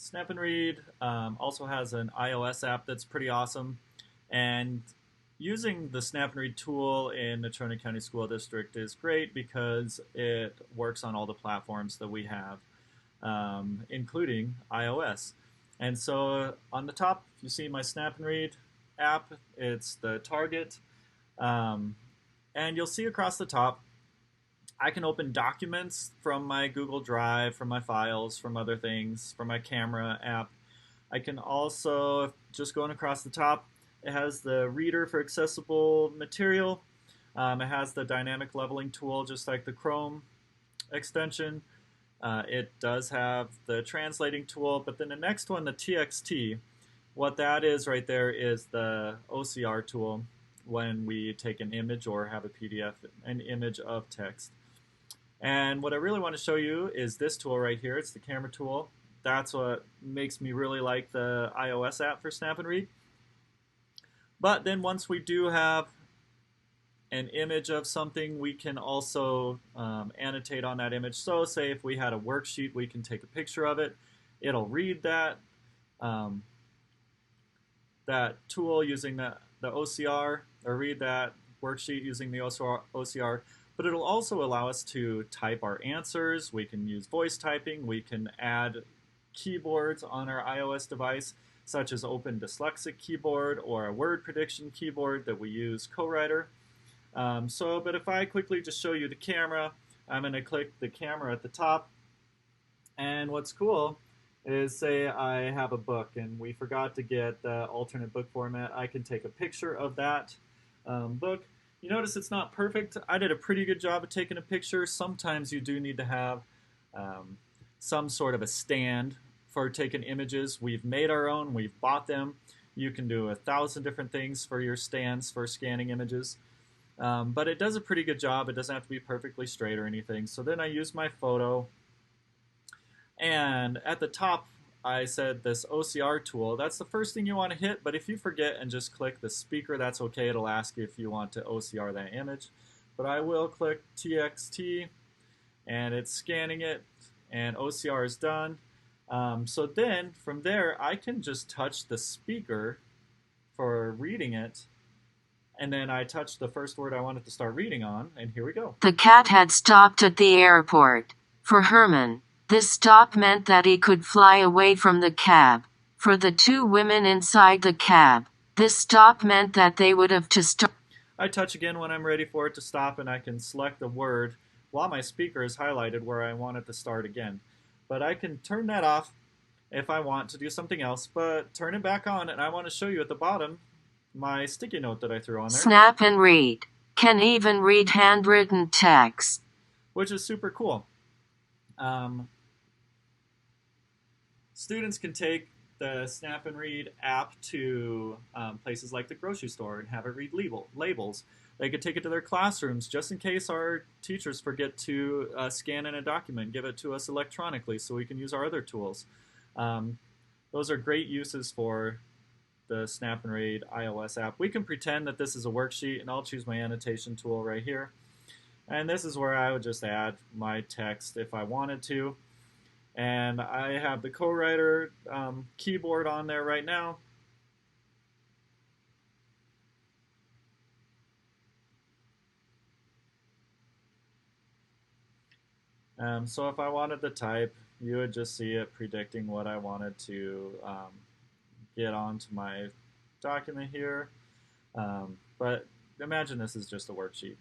Snap&Read also has an iOS app that's pretty awesome, and using the Snap&Read tool in the Trona County School District is great because it works on all the platforms that we have, including iOS. And so on the top, you see my Snap&Read app. It's the target, and you'll see across the top I can open documents from my Google Drive, from my files, from other things, from my camera app. I can also, just going across the top, it has the reader for accessible material. It has the dynamic leveling tool, just like the Chrome extension. It does have the translating tool, but then the next one, the TXT, what that is right there is the OCR tool when we take an image or have a PDF, an image of text. And what I really want to show you is this tool right here. It's the camera tool. That's what makes me really like the iOS app for Snap&Read. But then once we do have an image of something, we can also annotate on that image. So say if we had a worksheet, we can take a picture of it. It'll read that, that tool using the OCR, or read that worksheet using the OCR. But it'll also allow us to type our answers. We can use voice typing. We can add keyboards on our iOS device, such as Open Dyslexic Keyboard or a word prediction keyboard that we use Co-Writer. But if I quickly just show you the camera, I'm going to click the camera at the top. And what's cool is, say I have a book and we forgot to get the alternate book format. I can take a picture of that book. You notice it's not perfect. I did a pretty good job of taking a picture. Sometimes you do need to have some sort of a stand for taking images. We've made our own. We've bought them. You can do 1,000 different things for your stands for scanning images. But it does a pretty good job. It doesn't have to be perfectly straight or anything. So then I use my photo. And at the top, I said this OCR tool. That's the first thing you want to hit, but if you forget and just click the speaker, that's okay. It'll ask you if you want to OCR that image. But I will click TXT, and it's scanning it, and OCR is done. So then, from there, I can just touch the speaker for reading it, and then I touch the first word I wanted to start reading on, and here we go. The cat had stopped at the airport. For Herman, this stop meant that he could fly away from the cab. For the two women inside the cab, this stop meant that they would have to stop. I touch again when I'm ready for it to stop, and I can select the word while my speaker is highlighted where I want it to start again. But I can turn that off if I want to do something else, but turn it back on, and I want to show you at the bottom my sticky note that I threw on there. Snap&Read can even read handwritten text, which is super cool. Students can take the Snap&Read app to places like the grocery store and have it read labels. They could take it to their classrooms just in case our teachers forget to scan in a document, give it to us electronically so we can use our other tools. Those are great uses for the Snap&Read iOS app. We can pretend that this is a worksheet, and I'll choose my annotation tool right here. And this is where I would just add my text if I wanted to. And I have the Co-Writer keyboard on there right now. So if I wanted to type, you would just see it predicting what I wanted to get onto my document here. But imagine this is just a worksheet.